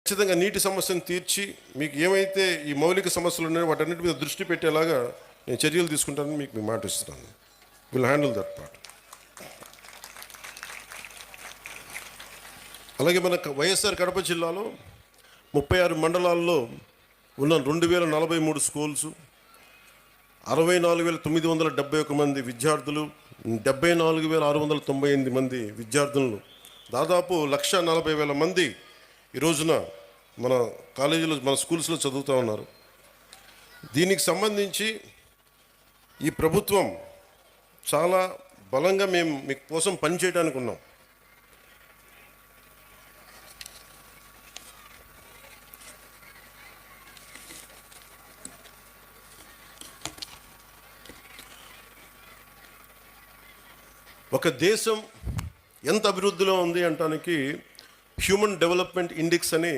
ఖచ్చితంగా నీటి సమస్యను తీర్చి మీకు ఏమైతే ఈ మౌలిక సమస్యలు ఉన్నాయో వాటన్నిటి మీద దృష్టి పెట్టేలాగా నేను చర్యలు తీసుకుంటానని మీకు మాట ఇస్తున్నాను. Will handle that part. అలాగే మన వైఎస్ఆర్ కడప జిల్లాలో 36 మండలాల్లో ఉన్న 2043 స్కూల్స్, 64,971 మంది విద్యార్థులు, 74,698 మంది విద్యార్థులను, దాదాపు 1,40,000 మంది ఈ రోజున మన కాలేజీలో మన స్కూల్స్లో చదువుతూ ఉన్నారు. దీనికి సంబంధించి ఈ ప్రభుత్వం చాలా బలంగా మేము మీ కోసం పనిచేయడానికి ఉన్నాం. ఒక దేశం ఎంత అభివృద్ధిలో ఉంది అంటానికి హ్యూమన్ డెవలప్మెంట్ ఇండెక్స్ అని